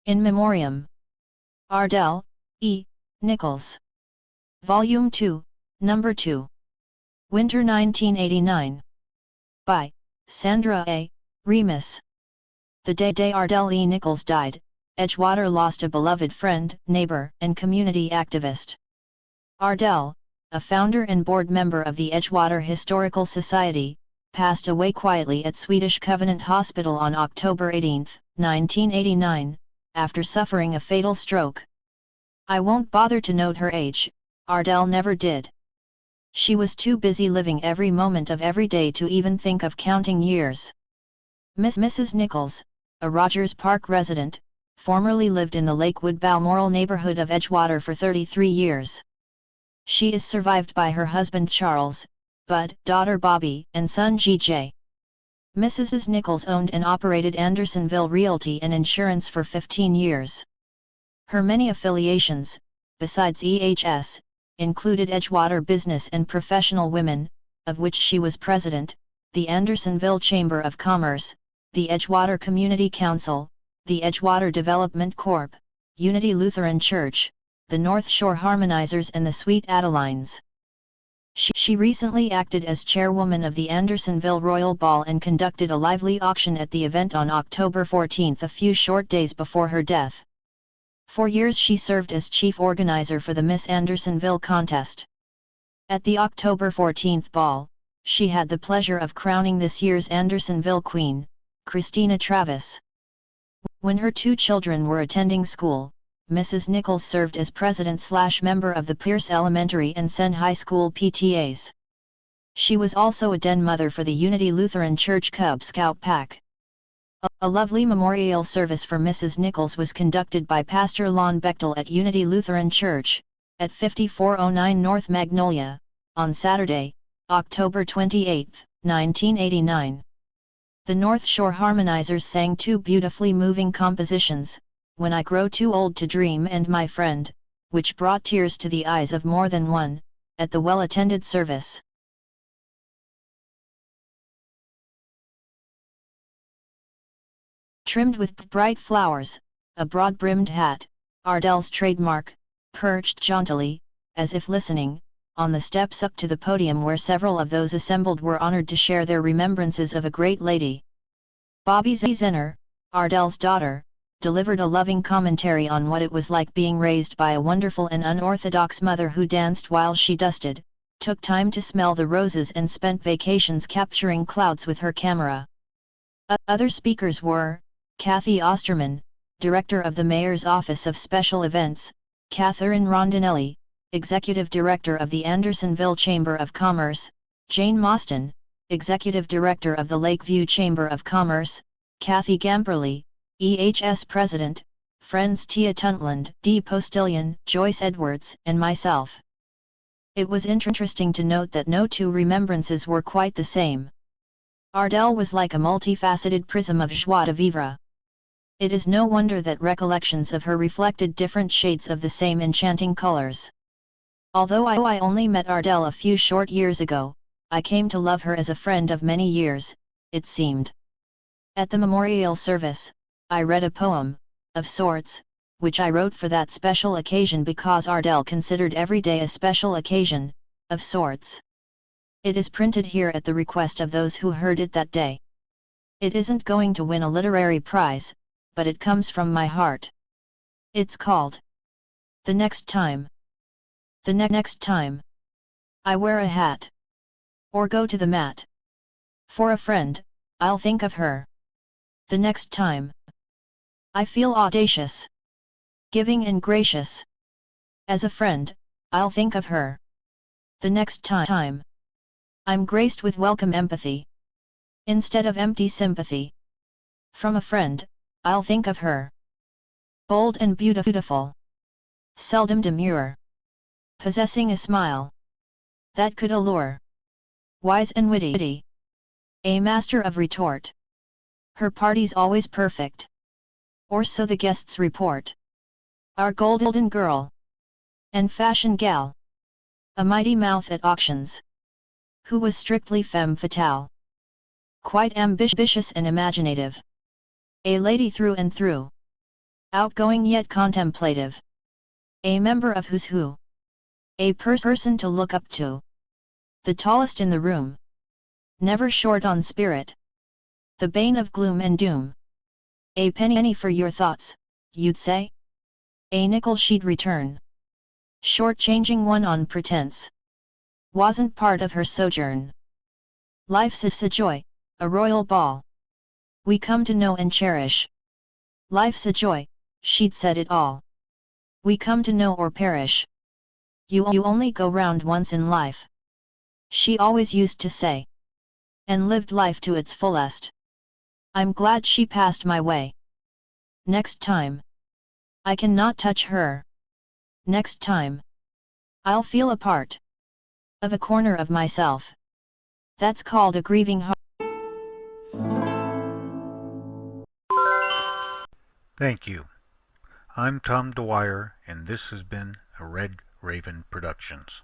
In Memoriam. Ardell, E. Nichols. Volume 2, Number 2. Winter 1989. By Sandra A. Remis. The day Ardell E. Nichols died, Edgewater lost a beloved friend, neighbor, and community activist. Ardell, a founder and board member of the Edgewater Historical Society, passed away quietly at Swedish Covenant Hospital on October 18, 1989, after suffering a fatal stroke. I won't bother to note her age, Ardell never did. She was too busy living every moment of every day to even think of counting years. Mrs. Nichols, a Rogers Park resident, formerly lived in the Lakewood Balmoral neighborhood of Edgewater for 33 years. She is survived by her husband Charles, Bud, daughter Bobby, and son G.J. Mrs. Nichols owned and operated Andersonville Realty and Insurance for 15 years. Her many affiliations, besides EHS, included Edgewater Business and Professional Women, of which she was president, the Andersonville Chamber of Commerce, the Edgewater Community Council, the Edgewater Development Corp., Unity Lutheran Church, the North Shore Harmonizers and the Sweet Adelines. She recently acted as chairwoman of the Andersonville Royal Ball and conducted a lively auction at the event on October 14, a few short days before her death. For years she served as chief organizer for the Miss Andersonville contest. At the October 14 ball, she had the pleasure of crowning this year's Andersonville Queen, Christina Travis. When her two children were attending school, Mrs. Nichols served as president/member of the Pierce Elementary and Senn High School PTAs. She was also a den mother for the Unity Lutheran Church Cub Scout Pack. A lovely memorial service for Mrs. Nichols was conducted by Pastor Lon Bechtel at Unity Lutheran Church, at 5409 North Magnolia, on Saturday, October 28, 1989. The North Shore Harmonizers sang two beautifully moving compositions, When I Grow Too Old to Dream and My Friend, which brought tears to the eyes of more than one, at the well-attended service. Trimmed with bright flowers, a broad-brimmed hat, Ardell's trademark, perched jauntily, as if listening, on the steps up to the podium where several of those assembled were honored to share their remembrances of a great lady. Bobby Zenner, Ardell's daughter, delivered a loving commentary on what it was like being raised by a wonderful and unorthodox mother who danced while she dusted, took time to smell the roses and spent vacations capturing clouds with her camera. Other speakers were, Kathy Osterman, Director of the Mayor's Office of Special Events, Catherine Rondinelli, Executive Director of the Andersonville Chamber of Commerce, Jane Mostyn, Executive Director of the Lakeview Chamber of Commerce, Kathy Gamperly, EHS President, Friends Tia Tuntland, D. Postillion, Joyce Edwards, and myself. It was interesting to note that no two remembrances were quite the same. Ardell was like a multifaceted prism of joie de vivre. It is no wonder that recollections of her reflected different shades of the same enchanting colors. Although I only met Ardell a few short years ago, I came to love her as a friend of many years, it seemed. At the memorial service, I read a poem, of sorts, which I wrote for that special occasion because Ardell considered every day a special occasion, of sorts. It is printed here at the request of those who heard it that day. It isn't going to win a literary prize, but it comes from my heart. It's called The Next Time. The next time I wear a hat, or go to the mat for a friend, I'll think of her. The next time I feel audacious, giving and gracious as a friend, I'll think of her. The next time I'm graced with welcome empathy instead of empty sympathy from a friend, I'll think of her. Bold and beautiful, seldom demure, possessing a smile that could allure, wise and witty, a master of retort. Her party's always perfect, or so the guests report. Our golden girl and fashion gal, a mighty mouth at auctions, who was strictly femme fatale, quite ambitious and imaginative, a lady through and through. Outgoing yet contemplative. A member of Who's Who. A person to look up to. The tallest in the room. Never short on spirit. The bane of gloom and doom. A penny for your thoughts, you'd say? A nickel she'd return. Short-changing one on pretense. Wasn't part of her sojourn. Life's a joy, a royal ball. We come to know and cherish. Life's a joy, she'd said it all. We come to know or perish. You only go round once in life. She always used to say. And lived life to its fullest. I'm glad she passed my way. Next time. I cannot touch her. Next time. I'll feel a part. Of a corner of myself. That's called a grieving heart. Thank you. I'm Tom Dwyer, and this has been a Red Raven Productions.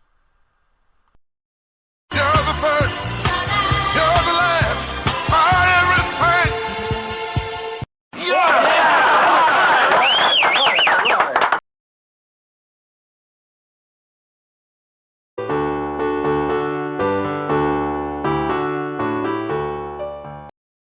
You're the first.